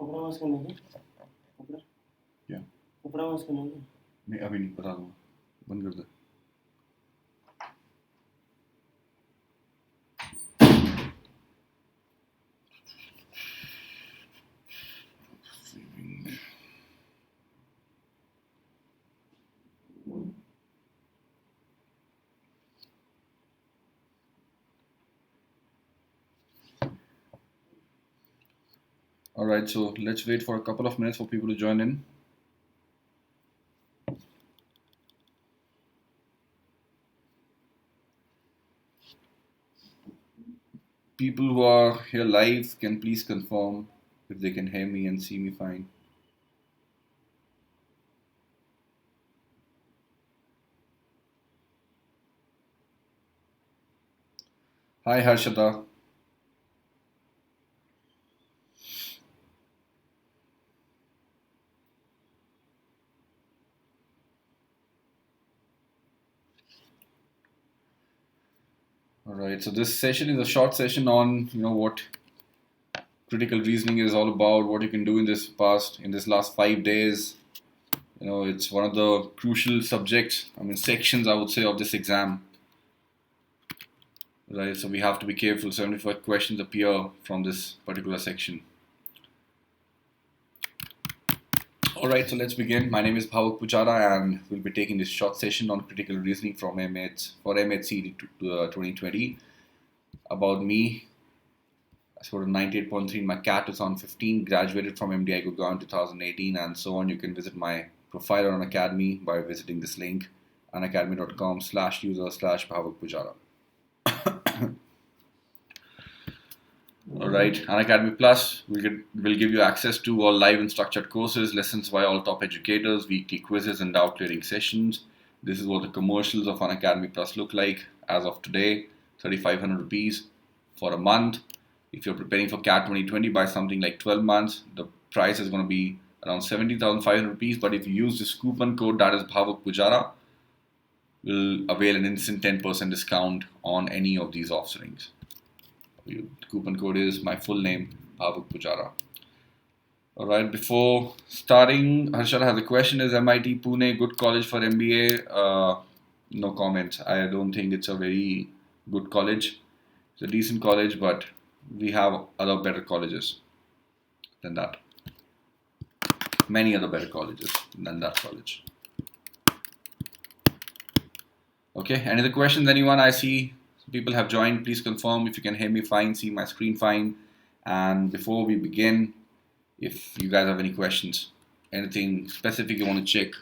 ऊपर आवाज करने की ऊपर क्या ऊपर आवाज करने की नहीं अभी नहीं बता दूंगा बंद कर दे Alright, so let's wait for a couple of minutes for people to join in. People who are here live can please confirm if they can hear me and see me fine. Hi Harshada. Alright, so this session is a short session on what critical reasoning is all about, what you can do in this last 5 days. It's one of the crucial subjects, sections I would say of this exam. Right, so we have to be careful. 75 questions appear from this particular section. Alright, so let's begin. My name is Bhavuk Pujara and we'll be taking this short session on critical reasoning from MAHCET for MAHCET 2020. About me, I scored a 98.3 in my CAT 2015, graduated from MDI Gurgaon in 2018 and so on. You can visit my profile on Unacademy by visiting this link, unacademy.com/user/Bhavuk Pujara. Alright, Unacademy Plus will give you access to all live and structured courses, lessons by all top educators, weekly quizzes and doubt clearing sessions. This is what the commercials of Unacademy Plus look like as of today, 3,500 rupees for a month. If you're preparing for CAT 2020 by something like 12 months, the price is going to be around 17,500 rupees. But if you use this coupon code, that is Bhavuk Pujara, will avail an instant 10% discount on any of these offerings. The coupon code is my full name, Bhavuk Pujara. Alright, before starting, Harshada has a question. Is MIT Pune good college for MBA? No comment. I don't think it's a very good college. It's a decent college, but we have other better colleges than that. Many other better colleges than that college. Okay, any other questions, anyone? I see people have joined. Please confirm if you can hear me fine, see my screen fine. And before we begin, if you guys have any questions, anything specific you want to check.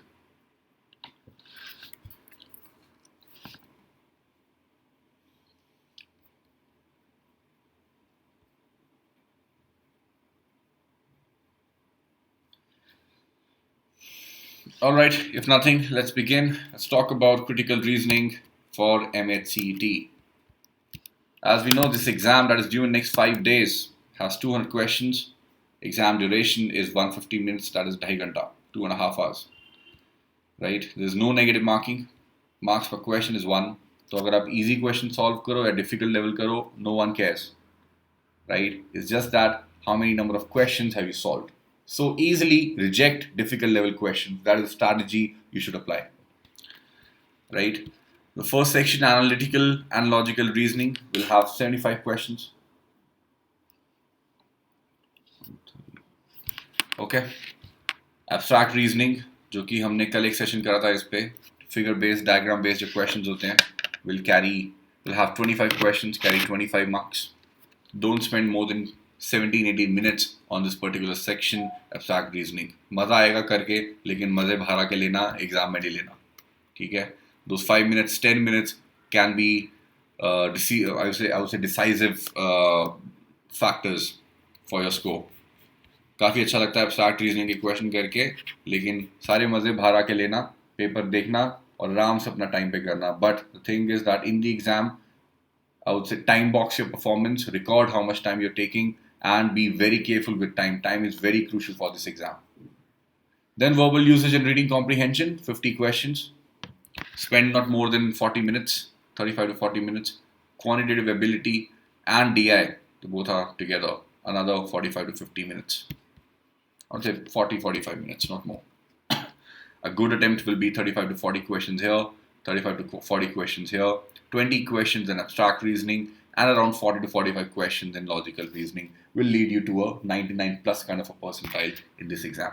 Alright, if nothing, let's begin. Let's talk about critical reasoning for MAHCET. As we know, this exam that is due in next 5 days has 200 questions. Exam duration is 150 minutes, that is 2.5 ghanta, 2.5 hours. Right? There is no negative marking. Marks per question is 1. So if you easy question solve karo or difficult level karo, no one cares. Right? It's just that how many number of questions have you solved. So easily reject difficult level questions. That is the strategy you should apply. Right? The first section, analytical and logical reasoning, will have 75 questions. Okay. Abstract reasoning, जो कि हमने कल एक session करा था इस पे, figure based, diagram based जो questions होते हैं, will have 25 questions, carry 25 marks. Don't spend more than 17-18 minutes on this particular section, abstract reasoning. मजा आएगा करके, लेकिन मजे बाहर आके लेना, एग्जाम में नहीं लेना. ठीक है? Those 5 minutes, 10 minutes can be I would say decisive factors for your score. काफ़ी अच्छा लगता है एब्स्ट्रैक्ट रीजनिंग के क्वेश्चन करके, लेकिन सारे मज़े बाहर आके लेना, पेपर देखना और आराम से अपना टाइम पे करना. But the thing is that in the exam I would say time box your performance, record how much time you're taking and be very careful with time. Time is very crucial for this exam. Then verbal usage and reading comprehension, 50 questions. Spend not more than 40 minutes, 35 to 40 minutes. Quantitative ability and DI, both are together, another 45 to 50 minutes. I'd say 40-45 minutes, not more. A good attempt will be 35 to 40 questions here, 35 to 40 questions here, 20 questions in abstract reasoning, and around 40 to 45 questions in logical reasoning will lead you to a 99 plus kind of a percentile in this exam.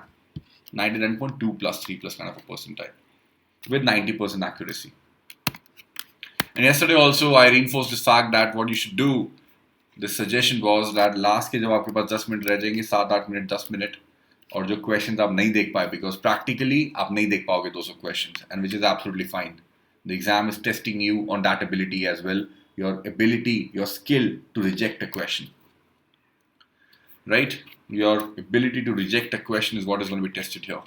99.2 plus 3 plus kind of a percentile with 90% accuracy. And yesterday also I reinforced this fact that what you should do, the suggestion was that last के जब आपके पास 10 minute रह जाएंगे 7-8 minute 10 minute और जो questions आप नहीं देख पाए because practically आप नहीं देख पाओगे 200 questions and which is absolutely fine. The exam is testing you on that ability as well, your ability, your skill to reject a question. Right? Your ability to reject a question is what is going to be tested here.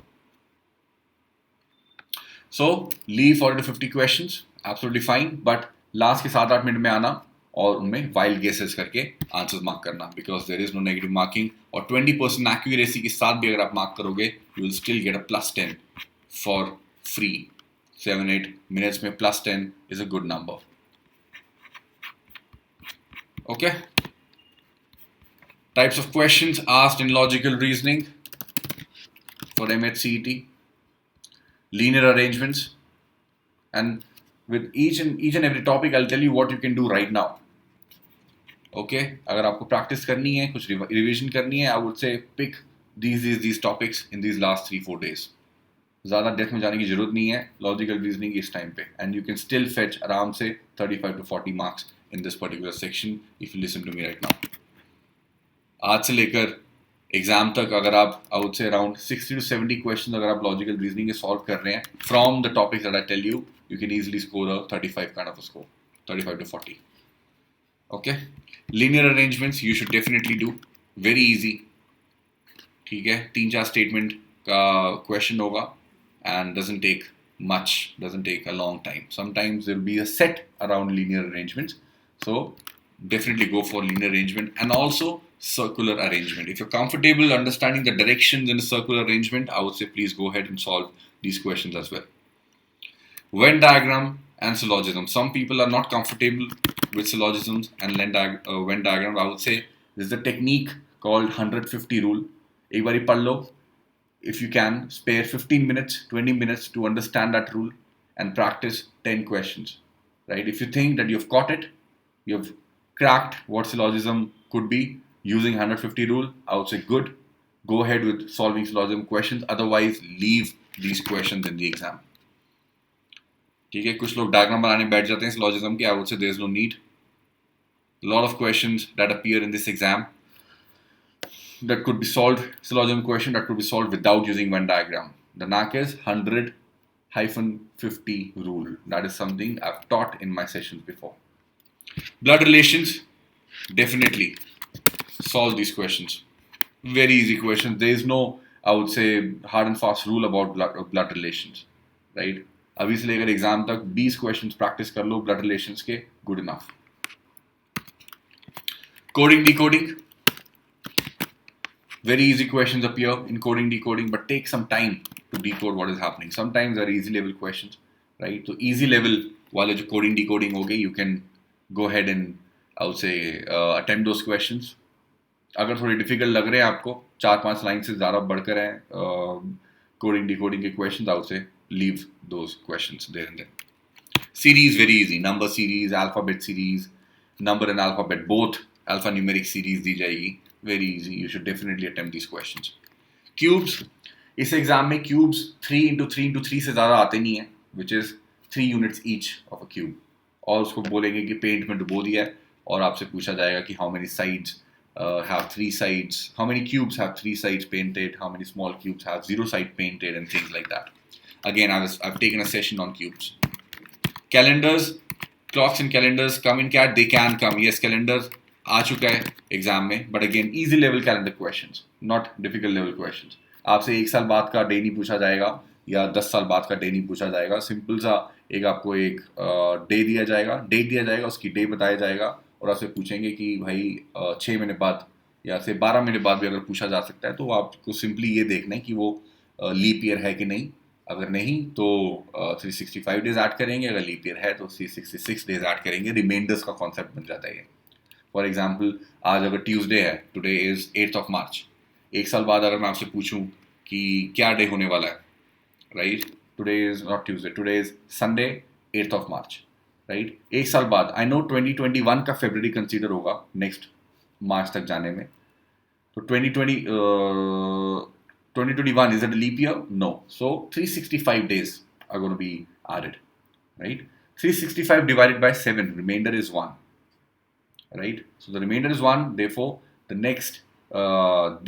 So leave 40 to 50 questions, absolutely fine, but last के 7-8 minute में आना और उनमें wild guesses करके answers mark करना because there is no negative marking और 20% accuracy के साथ भी अगर आप मार्क करोगे you will still get a +10 for free 7-8 minutes में +10 is a good number. Okay, types of questions asked in logical reasoning for MAHCET, linear arrangements, and with each and every topic I'll tell you what you can do right now. Okay, अगर आपको practice करनी है कुछ revision करनी है I would say pick these topics in these last 3-4 days. ज़्यादा depth में जाने की जरूरत नहीं है लॉजिकल रीजनिंग इस टाइम पे and you can still fetch आराम से 35 to 40 marks in this particular section if you listen to me right now. आज से लेकर एग्जाम तक अगर आप I would say around 60 to 70 questions अगर आप लॉजिकल रीजनिंग के सॉल्व कर रहे हैं from the topics that I tell you, you can easily score a 35 kind of a score, 35 to 40. Okay, linear arrangements you should definitely do, very easy. ठीक है 3-4 statement का question होगा and doesn't take much, doesn't take a long time. Sometimes there will be a set around linear arrangements, so definitely go for linear arrangement and also circular arrangement. If you're comfortable understanding the directions in a circular arrangement, I would say please go ahead and solve these questions as well. Venn diagram and syllogism. Some people are not comfortable with syllogisms and Venn diagram. I would say there's a technique called 150 rule. एक बारी पढ़ लो. If you can, spare 15 minutes, 20 minutes to understand that rule and practice 10 questions. Right? If you think that you've caught it, you've cracked what syllogism could be using 150 rule, I would say good. Go ahead with solving syllogism questions. Otherwise, leave these questions in the exam. ठीक है कुछ लोग diagram बनाने बैठ जाते हैं syllogism के. I would say there is no need. A lot of questions that appear in this exam that could be solved, syllogism question that could be solved without using Venn diagram. The knack is 100-50 rule. That is something I've taught in my sessions before. Blood relations, definitely solve these questions. Very easy questions. There is no, I would say, hard and fast rule about blood relations, right? अभी से लेकर exam तक 20 questions practice कर low blood relations के, good enough. Coding decoding, very easy questions appear in coding decoding, but take some time to decode what is happening. Sometimes they're easy level questions, right? So easy level while जो coding decoding हो गई, you can go ahead and I would say attempt those questions. अगर थोड़े difficult लग रहे हैं आपको 4-5 line से ज़्यादा बढ़कर हैं coding decoding के questions, I would say leave those questions there and then. Series very easy, number series, alphabet series, number and alphabet both, alphanumeric series दी जाएगी. Very easy. You should definitely attempt these questions. Cubes. इस exam में cubes 3 into 3 into 3 से ज़्यादा आते नहीं हैं, which is 3 units each of a cube. और उसको बोलेंगे कि पेंट में डुबो दिया है और आपसे पूछा जाएगा कि how many sides have 3 sides, how many cubes have 3 sides painted, how many small cubes have 0 side painted and things like that. Again, I've taken a session on cubes. Calendars, clocks and calendars come in CAT. They can come. Yes, calendars आ चुका है exam में, but again easy level calendar questions, not difficult level questions. आपसे 1 साल बाद का day नहीं पूछा जाएगा या 10 साल बाद का डे नहीं पूछा जाएगा. सिंपल सा एक आपको एक डे दिया जाएगा, डेट दिया जाएगा, उसकी डे बताया जाएगा और आपसे पूछेंगे कि भाई 6 महीने बाद या से 12 महीने बाद भी अगर पूछा जा सकता है तो आपको सिंपली ये देखना है कि वो लीप ईयर है कि नहीं. अगर नहीं तो 365 डेज ऐड करेंगे, अगर लीप ईयर है तो 366 डेज ऐड करेंगे. रिमाइंडर्स का कॉन्सेप्ट बन जाता है ये. फॉर एग्जाम्पल आज अगर ट्यूसडे है, today is 8th of March, एक साल बाद अगर मैं आपसे पूछूं कि क्या डे होने वाला है, right, today is not Tuesday, today is Sunday 8th of March, right, एक साल बाद आई नो 2021 का February कंसीडर होगा नेक्स्ट मार्च तक जाने में, तो 2021 is it a leap year? No. So 365 days are going to be added, right? 365 divided by 7, remainder is 1, right? So the remainder is 1, therefore the next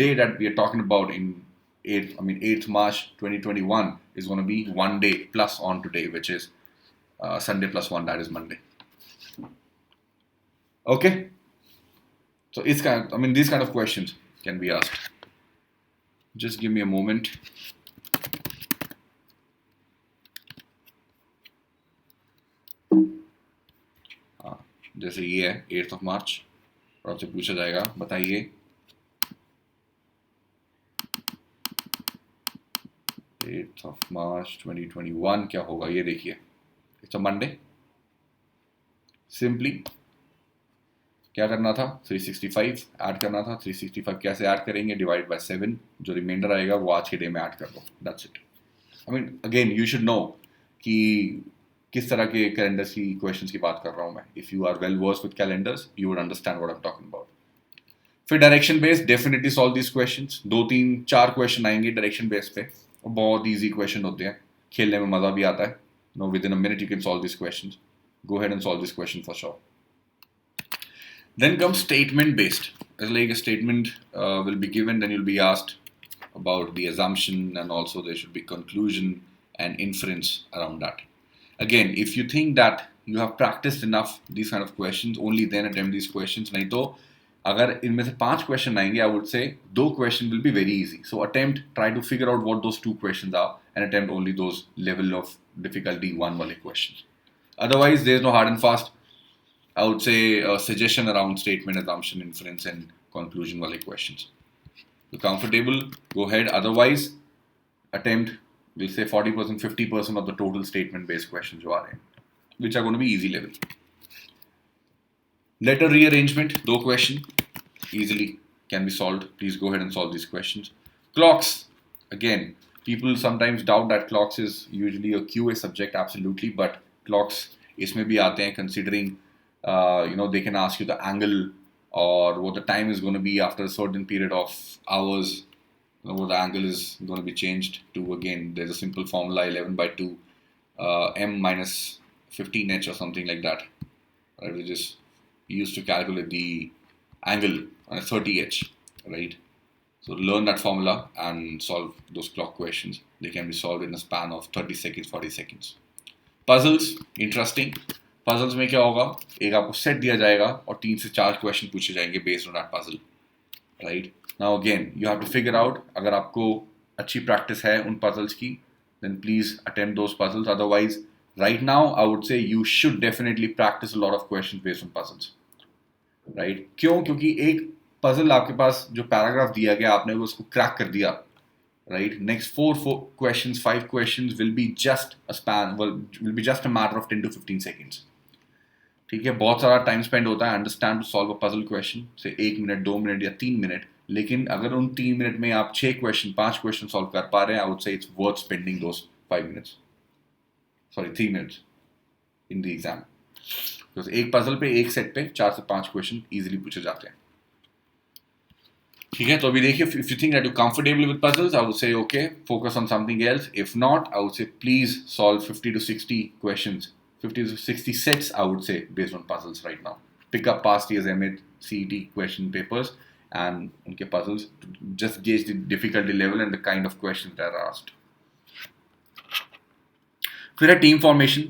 day that we are talking about in 8th March 2021 is going to be 1 day plus on today, which is Sunday plus 1, that is Monday. Okay? So it's these kind of questions can be asked. Just give me a moment. जैसे ये है 8th of March और आपसे पूछा जाएगा बताइए 8th of March 2021 क्या होगा, ये देखिए, इट्स अ मंडे. सिंपली क्या करना था, 365 ऐड करना था. 365 कैसे ऐड करेंगे, डिवाइड बाय 7, जो रिमाइंडर आएगा वो आज के डे में ऐड कर दो, that's it. Again you should know कि किस तरह के कैलेंडर्स की क्वेश्चंस की बात कर रहा हूँ मैं. If you are well versed with calendars you would understand what I am talking about. फिर direction based definitely solve this questions. 2-3-4 question आएंगे डायरेक्शन बेस्ड पे, और बहुत ईजी क्वेश्चन होते हैं, खेलने में मजा भी आता है. No, with in a minute you can solve this questions. Go ahead and solve this question for sure. Then comes statement based. It's like a statement will be given, then you'll be asked about the assumption, and also there should be conclusion and inference around that. Again, if you think that you have practiced enough these kind of questions, only then attempt these questions. नहीं तो अगर इनमें से 5 question आएंगे, I would say 2 question will be very easy. So try to figure out what those 2 questions are and attempt only those level of difficulty 1 wale questions. Otherwise, there is no hard and fast. I would say a suggestion around statement, assumption, inference, and conclusion wale questions. You're comfortable, go ahead. Otherwise, attempt, we'll say 40%, 50% of the total statement-based questions you are in, which are going to be easy level. Letter rearrangement, 2 question, easily can be solved. Please go ahead and solve these questions. Clocks, again, people sometimes doubt that clocks is usually a QA subject, absolutely, but clocks इसमें भी आते हैं, considering they can ask you the angle or what the time is going to be after a certain period of hours. What the angle is going to be changed to. Again, there's a simple formula, 11/2 m minus 15h or something like that, right, which is used to calculate the angle on a 30h, right? So learn that formula and solve those clock questions. They can be solved in a span of 30 seconds, 40 seconds. Puzzles, interesting. Puzzles में क्या होगा, एक आपको set दिया जाएगा और 3 से 4 question पूछे जाएंगे based on that puzzle, right? Now again, you have to figure out, अगर आपको अच्छी प्रैक्टिस है उन puzzles की, then please attempt those puzzles. Otherwise, right now, I would say you should definitely practice a lot of questions based on puzzles, right? क्यों? क्योंकि एक puzzle आपके पास जो पैराग्राफ दिया गया, आपने वो उसको क्रैक कर दिया, right? Next 4 questions, 5 questions will be just a matter of 10 to 15 seconds. ठीक है, बहुत सारा टाइम स्पेंड होता है understand to solve a puzzle question से 1 मिनट, 2 मिनट या 3 मिनट, लेकिन अगर उन 3 मिनट में आप 6 क्वेश्चन, 5 क्वेश्चन सॉल्व कर पा रहे हैं, I would say it's worth spending those 3 minutes in the exam. Because एक पजल पे, एक सेट पे 4 से 5 क्वेश्चन इजीली पूछे जाते हैं. ठीक है, तो अभी देखिए, if you think that you comfortable with puzzles, I would say okay, focus on something else. If not, I would say please solve 50 to 60 questions, 50 to 60 sets, I would say, based on puzzles right now. Pick up past year's MAT, CET question papers and unke puzzles to just gauge the difficulty level and the kind of questions that are asked. फिर है team formation.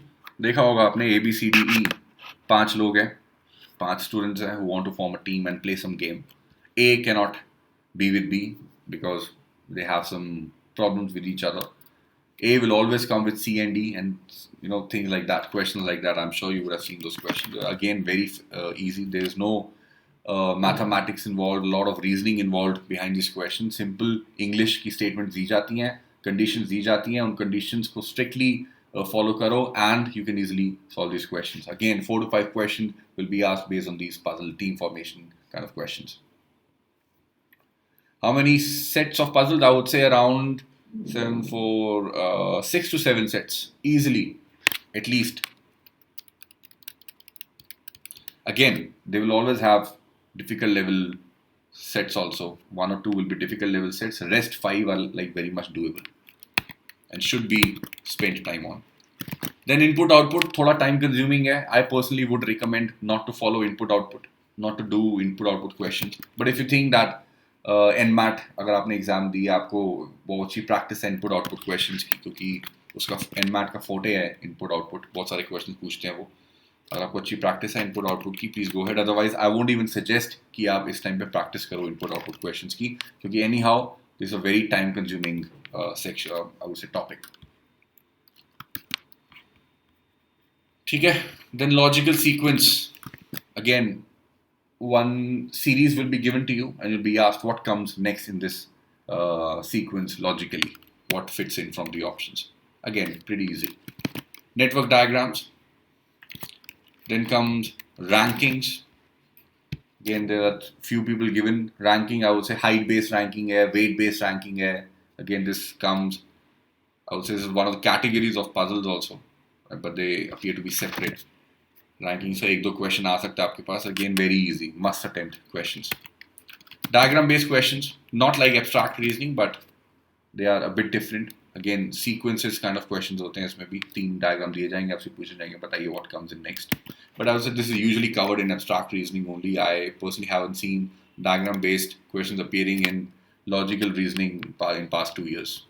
देखा होगा आपने ABCDE 5 लोग हैं, 5 students हैं who want to form a team and play some game. A cannot be with B because they have some problems with each other. A will always come with C and D and things like that, questions like that. I'm sure you would have seen those questions. Again, very easy. There is no mathematics involved, a lot of reasoning involved behind these questions. Simple English की statements दी जाती हैं, conditions दी जाती हैं, उन conditions को strictly follow करो and you can easily solve these questions. Again, 4 to 5 questions will be asked based on these puzzle team formation kind of questions. How many sets of puzzles? I would say around 6 to 7 sets. Easily. At least. Again, they will always have difficult level sets also. 1 or 2 will be difficult level sets. Rest 5 are like very much doable. And should be spent time on. Then input output, thoda time consuming hai. I personally would recommend not to follow input output, not to do input output questions. But if you think that NMAT अगर आपने exam दी आपको बहुत अच्छी practice है input output questions की क्योंकि उसका NMAT का फोटे है इनपुट आउटपुट बहुत सारे क्वेश्चंस पूछते हैं वो अगर आपको अच्छी प्रैक्टिस है इनपुट आउटपुट की please go head otherwise I won't even suggest कि आप इस टाइम पे प्रैक्टिस करो इनपुट आउटपुट क्वेश्चंस की क्योंकि any how this a very time consuming section I would say topic ठीक है then logical sequence again one series will be given to you and you'll be asked what comes next in this sequence logically what fits in from the options again pretty easy network diagrams then comes rankings again there are few people given ranking I would say height based ranking hai weight based ranking hai again this comes I would say this is one of the categories of puzzles also but they appear to be separate ranking से एक दो question आ सकता है आपके पास again very easy must attempt questions diagram based questions not like abstract reasoning but they are a bit different again sequences kind of questions होते हैं इसमें भी 3 diagram दिए जाएंगे आपसे पूछे जाएंगे बताइए what comes in next but I would say this is usually covered in abstract reasoning only I personally haven't seen diagram based questions appearing in logical reasoning in past 2 years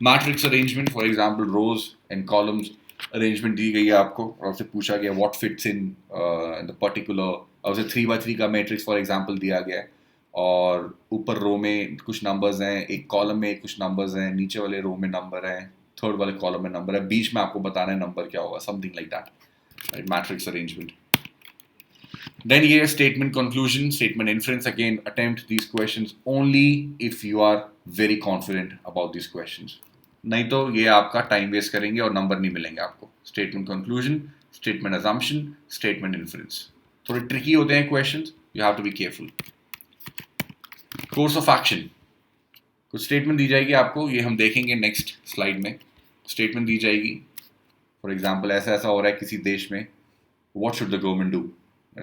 matrix arrangement for example rows and columns arrangement दी गई है आपको और उससे पूछा गया what fits in the particular और उसे 3x3 का मैट्रिक्स फॉर एग्जांपल दिया गया है और ऊपर रो में कुछ नंबर्स हैं एक कॉलम में कुछ नंबर्स हैं नीचे वाले रो में नंबर हैं थर्ड वाले कॉलम में नंबर है बीच में आपको बताना है नंबर क्या होगा something like that matrix arrangement then here statement conclusion statement inference again attempt these questions only if you are very confident about these questions नहीं तो ये आपका टाइम वेस्ट करेंगे और नंबर नहीं मिलेंगे आपको statement conclusion statement assumption statement inference थोड़े ट्रिकी होते हैं questions you have to be careful course of action कुछ स्टेटमेंट दी जाएगी आपको ये हम देखेंगे नेक्स्ट स्लाइड में स्टेटमेंट दी जाएगी फॉर एग्जांपल ऐसा ऐसा हो रहा है किसी देश में what should the government do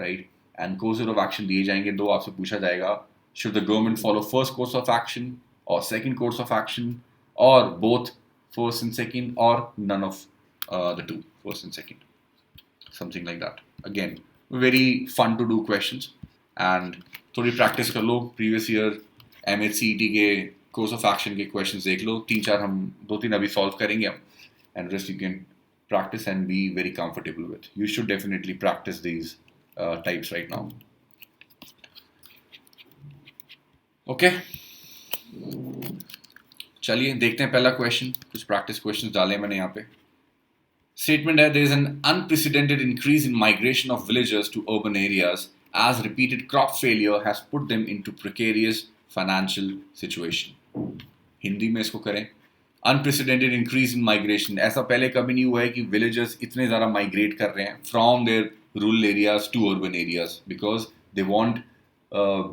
right and course of action दिए जाएंगे दो आपसे पूछा जाएगा should the government follow first course of action और second course of action or both first and second or none of the two first and second something like that again very fun to do questions and थोड़ी practice कर लो previous year MAHCET के course of action के questions देख लो 3-4 हम 2-3 अभी solve करेंगे हम and rest you can practice and be very comfortable with you should definitely practice these types right now okay चलिए देखते हैं पहला क्वेश्चन कुछ प्रैक्टिस क्वेश्चंस डाले मैंने यहाँ पे स्टेटमेंट है there is an unprecedented increase in migration of villagers to urban areas as repeated crop failure has put them into precarious financial situation Hindi में इसको करें अनप्रेसिडेंटेड इंक्रीज इन माइग्रेशन ऐसा पहले कभी नहीं हुआ है कि विलेजर्स इतने ज़्यादा माइग्रेट कर रहे हैं from there rural areas to urban areas because they want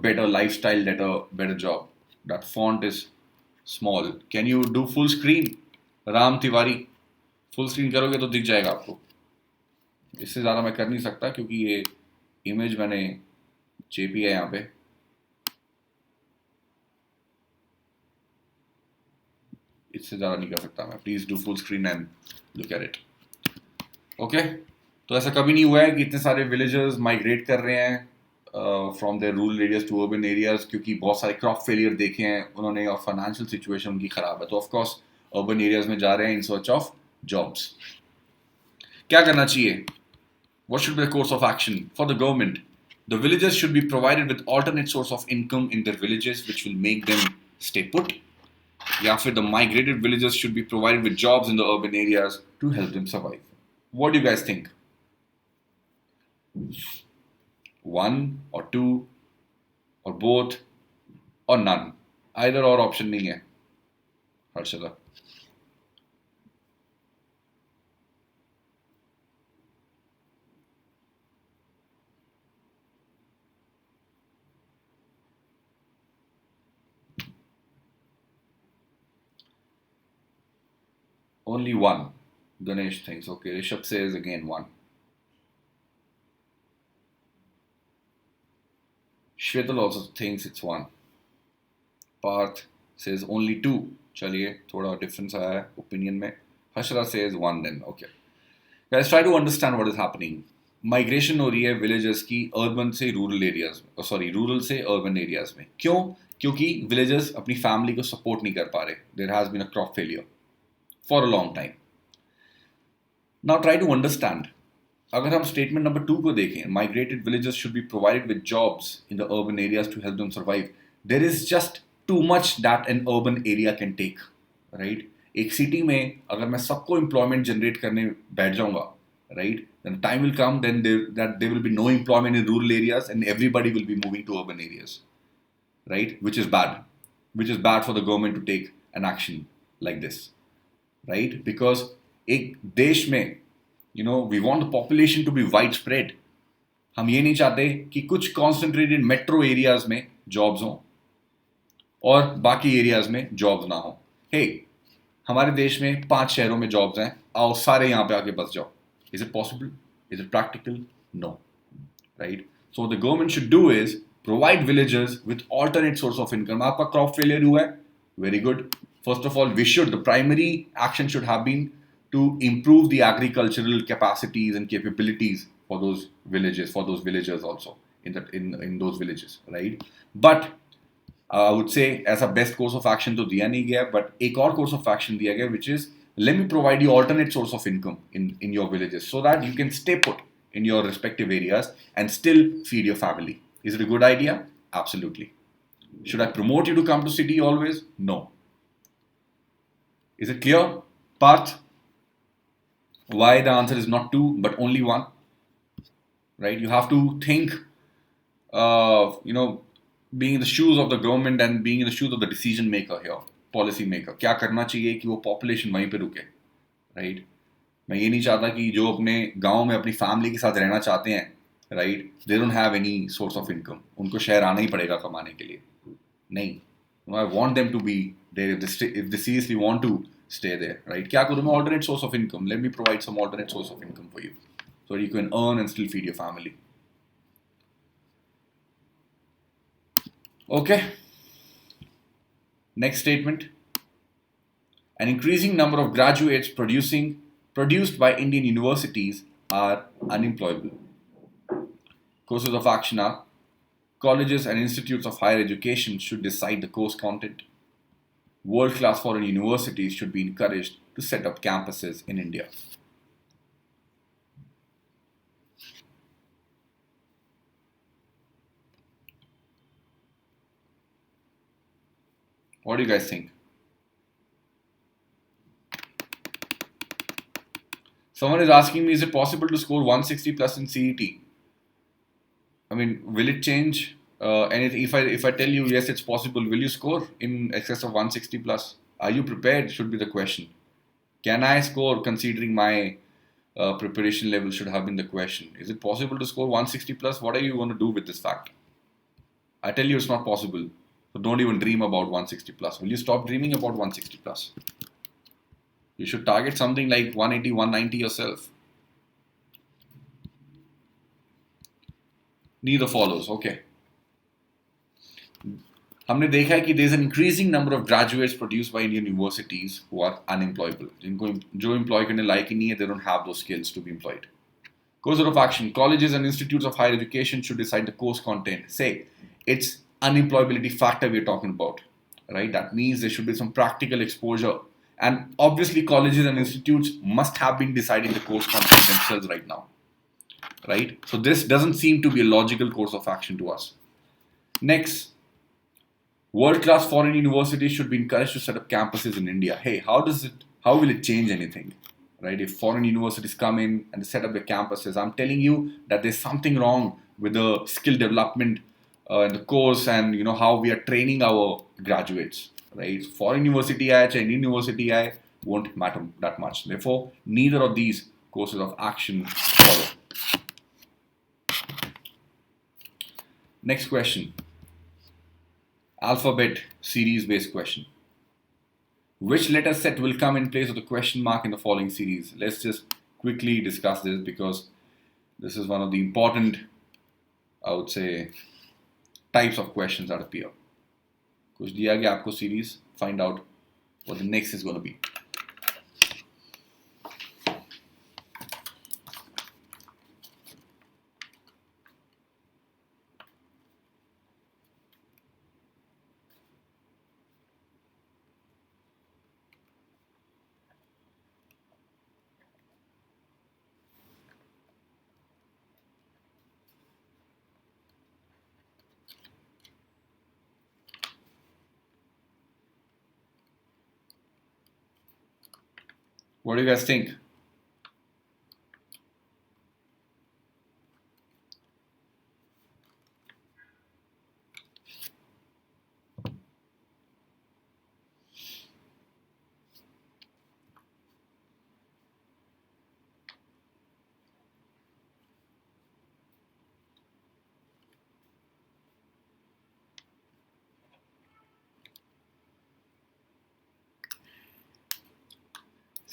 better lifestyle better job that font is small can you do full screen Ram Tiwari full screen करोगे तो दिख जाएगा आपको इससे ज़्यादा मैं कर नहीं सकता क्योंकि ये इमेज मैंने चेपी है यहाँ पे इससे ज़्यादा नहीं कर सकता मैं please do full screen and look at it okay तो ऐसा कभी नहीं हुआ है कि इतने सारे विलेजर्स माइग्रेट कर रहे हैं from there rural areas to urban areas क्योंकि बहुत सारे क्रॉप फेलियर देखे हैं उन्होंने और फाइनेंशियल सिचुएशन उनकी ख़राब है तो ऑफकोर्स अर्बन एरियाज में जा रहे हैं इन सर्च ऑफ जॉब्स क्या करना चाहिए what should be the course of action for the government the villagers should be provided with alternate source of income in there villages which will make them stay put या फिर the migrated villagers should be provided with jobs in the urban areas to help them survive what do you guys think one or two or both or none either or option नहीं है Harshada Only one. Ganesh thinks. Okay, Rishabh says again one. Shwetal also thinks it's one. Parth says only two. चलिए थोड़ा difference आया है opinion में. Hashra says one then. Okay. Guys, try to understand what is happening. Migration हो रही है villages की urban से rural areas में. Sorry, rural से urban areas में. क्यों? क्योंकि villages अपनी family को support नहीं कर पा रहे. There has been a crop failure for a long time. Now try to understand. अगर हम statement number 2 को देखें, migrated villagers should be provided with jobs in the urban areas to help them survive. There is just too much that an urban area can take, right? एक city में अगर मैं सबको employment generate करने बैठ जाऊंगा, right? Then time will come then there will be no employment in rural areas and everybody will be moving to urban areas, right? Which is bad for the government to take an action like this, right? Because एक देश में we want the population to be widespread. हम ये नहीं चाहते कि कुछ concentrated metro areas में jobs हों और बाकी areas में jobs ना हो. Hey, हमारे देश में 5 शहरों में jobs हैं, आओ सारे यहाँ पे आके बस जाओ. Is it possible? Is it practical? No. Right? So what the government should do is provide villagers with alternate source of income. आपका crop failure हुआ है? Very good. First of all, the primary action should have been to improve the agricultural capacities and capabilities for those villagers also in those villages, right? But I would say as a best course of action तो दिया नहीं गया, but एक और course of action दिया गया, which is let me provide you alternate source of income in your villages so that you can stay put in your respective areas and still feed your family. Is it a good idea? Absolutely. Should I promote you to come to city always? No. Is it clear? Parth? Why the answer is not 2 but only 1, right? You have to think being in the shoes of the government and being in the shoes of the decision maker here, policy maker. क्या करना चाहिए कि वो population वहीं पे रुके, right? मैं ये नहीं चाहता कि जो अपने गांव में अपनी family के साथ रहना चाहते हैं, right? They don't have any source of income. उनको शहर आना ही पड़ेगा कमाने के लिए. नहीं. I want them to be there if they seriously want to stay there, right? क्या करूँ मैं? Alternate source of income. Let me provide some alternate source of income for you, so you can earn and still feed your family. Okay. Next statement. An increasing number of graduates produced by Indian universities are unemployable. Courses of action are: colleges and institutes of higher education should decide the course content. World-class foreign universities should be encouraged to set up campuses in India. What do you guys think? Someone is asking me, is it possible to score 160 plus in CET? I mean, will it change? And if I tell you yes, it's possible, will you score in excess of 160 plus? Are you prepared? Should be the question. Can I score considering my preparation level should have been the question. Is it possible to score 160 plus? What are you going to do with this fact? I tell you it's not possible. So don't even dream about 160 plus. Will you stop dreaming about 160 plus? You should target something like 180, 190 yourself. Neither follows. Okay. हमने देखा है कि there is an increasing number of graduates produced by Indian universities who are unemployable. जिनको जो employ करने लायक ही नहीं है, they don't have those skills to be employed. Course of action: colleges and institutes of higher education should decide the course content. Say it's unemployability factor we're talking about, right? That means there should be some practical exposure, and obviously colleges and institutes must have been deciding the course content themselves right now, right? So this doesn't seem to be a logical course of action to us. Next. World-class foreign universities should be encouraged to set up campuses in India. Hey, how will it change anything, right? If foreign universities come in and set up their campuses, I'm telling you that there's something wrong with the skill development and the course and how we are training our graduates, right? Foreign university and Indian university won't matter that much. Therefore, neither of these courses of action follow. Next question. Alphabet series based question. Which letter set will come in place of the question mark in the following series? Let's just quickly discuss this because this is one of the important, I would say, types of questions that appear. कुछ दिया गया आपको series, find out what the next is going to be. What do you guys think?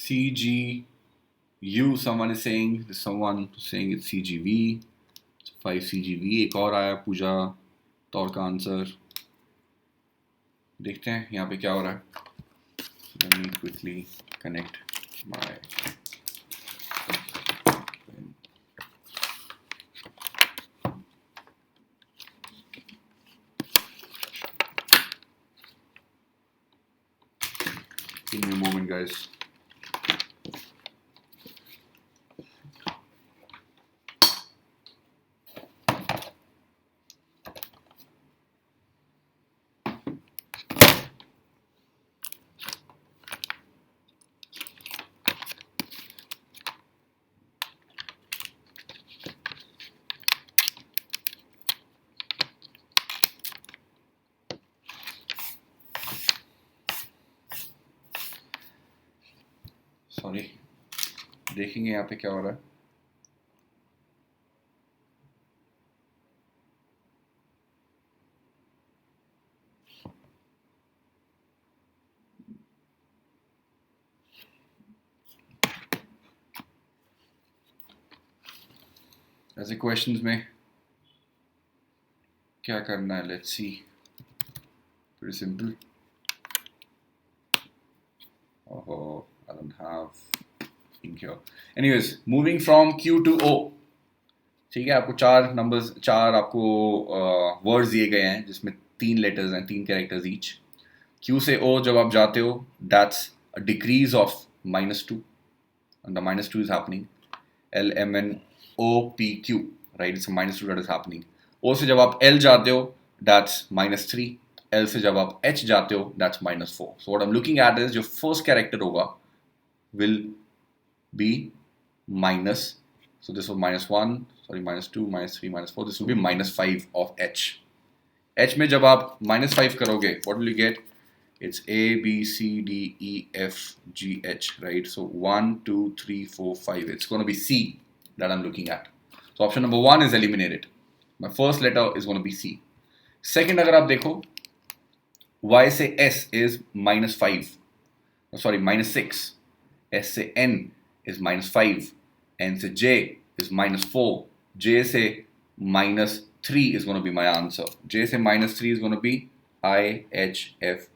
CGU, someone is saying, there's someone saying it's CGV. It's 5 CGV. एक और आया पूजा तौर का answer. देखते हैं यहाँ पे क्या हो रहा है. Let me quickly connect my Give me a moment, guys. Sorry, देखेंगे यहाँ पे क्या हो रहा है. ऐसे क्वेश्चंस में क्या करना है? Let's see. Pretty simple. Oh, I don't have ink here. Anyways, moving from Q to O. ठीक है, आपको चार आपको वर्ड्स दिए गए हैं जिसमें 3 लेटर्स हैं, 3 कैरेक्टर्स ईच. Q से O जब आप जाते हो, that's a decrease of -2, and the -2 is happening. LMNOPQ, right? It's a -2 that is happening. O से जब आप L जाते हो, that's -3. L से जब आप H जाते हो, that's -4. So what I'm looking at is जो first character होगा will be minus. So this was -1, sorry, -2, -3, -4. This will be -5 of H. H में जब आप -5 करोगे, what will you get? It's A, B, C, D, E, F, G, H, right? So 1, 2, 3, 4, 5. It's going to be C that I'm looking at. So option number 1 is eliminated. My first letter is going to be C. Second, अगर आप देखो, Y से S is -5. Sorry, -6. S से N is -5. N से J is -4. J से -3 is going to be my answer. J से -3 is going to be I, H, F,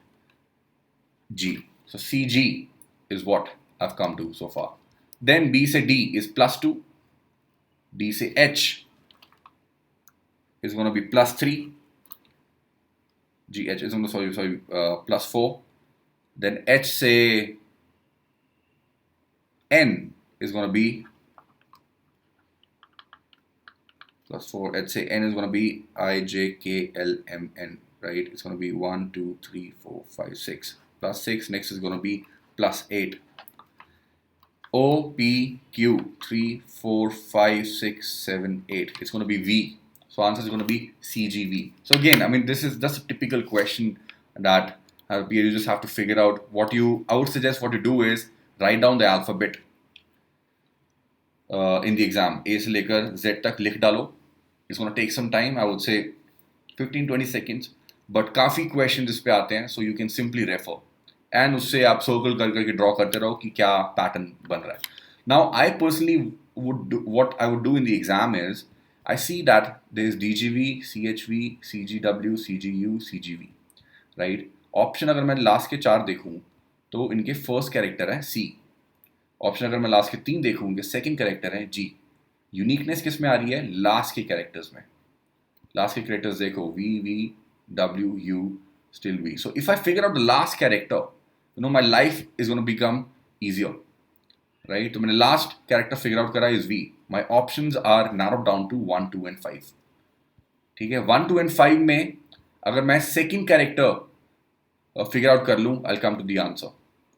G. So CG is what I've come to so far. Then B से D is +2. D से H is going to be +3. GH is going to +4. Then H से N is going to be +4. H से N is going to be I, J, K, L, M, N, right? It's going to be 1, 2, 3, 4, 5, 6. +6. Next is going to be +8. O, P, Q, 3, 4, 5, 6, 7, 8. It's going to be V. So answer is going to be CGV. So again, I mean, this is just a typical question that you just have to figure out I would suggest what you do is write down the alphabet in the exam. A से लेकर Z तक लिख डालो. It's going to take some time. I would say 15-20 seconds. But काफी questions इस पे आते हैं, so you can simply refer. And उससे आप सर्कल कर करके ड्रॉ करते रहो कि क्या पैटर्न बन रहा है. Now I personally what I would do in the exam is I see that there is DGV, CHV, CGW, CGU, CGV, right? Option अगर मैं लास्ट के 4 देखूं तो इनके फर्स्ट कैरेक्टर है C. ऑप्शन अगर मैं लास्ट के 3 देखूं इनके सेकंड कैरेक्टर है G. यूनिकनेस किस में आ रही है? लास्ट के कैरेक्टर्स में. लास्ट के कैरेक्टर्स देखो V, V, W, U, still V. So if I figure out the last character, my life is going to become easier. Right? तो मैंने लास्ट कैरेक्टर फिगर आउट करा is V. My options are narrowed down to 1, 2 and 5. ठीक है, 1, 2 and 5 में अगर मैं second character figure out कर लूं, I'll come to the answer.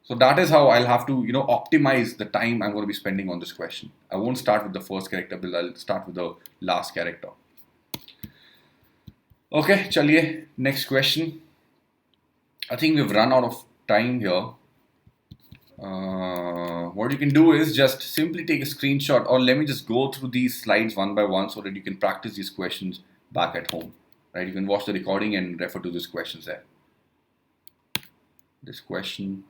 So that is how I'll have to optimize the time I'm going to be spending on this question. I won't start with the first character, but I'll start with the last character. Okay, चलिए next question. I think we've run out of time here. What you can do is just simply take a screenshot, or let me just go through these slides one by one so that you can practice these questions back at home, right? You can watch the recording and refer to these questions there. This question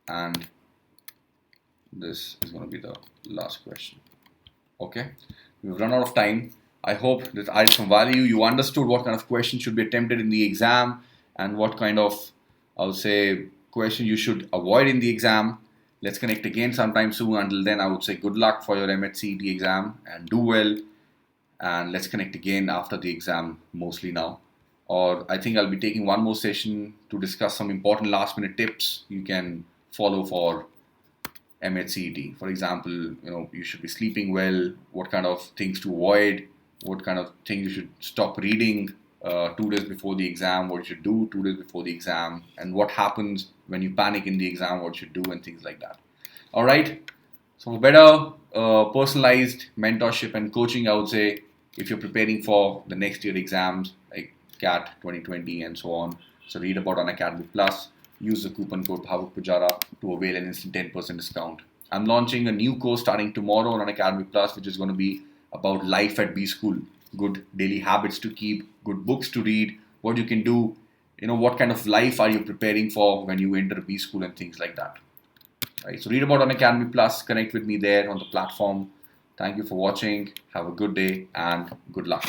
and this is going to be the last question. Okay, we've run out of time. I hope that I added some value. You understood what kind of questions should be attempted in the exam and what kind of, I would say, question you should avoid in the exam. Let's connect again sometime soon. Until then, I would say good luck for your MAHCET exam and do well. And let's connect again after the exam, mostly now. Or I think I'll be taking one more session to discuss some important last minute tips you can follow for MAHCET. For example, you should be sleeping well, what kind of things to avoid, what kind of things you should stop reading 2 days before the exam, what you should do 2 days before the exam, and what happens when you panic in the exam, what you should do, and things like that. All right. So better personalized mentorship and coaching, I would say, if you're preparing for the next year exams like CAT 2020 and so on. So read about Unacademy Plus. Use the coupon code Bhavuk Pujara to avail an instant 10% discount. I'm launching a new course starting tomorrow on Unacademy Plus, which is going to be about life at B school. Good daily habits to keep, good books to read, what you can do, what kind of life are you preparing for when you enter B school and things like that. Right, so read about Unacademy Plus, connect with me there on the platform. Thank you for watching. Have a good day and good luck.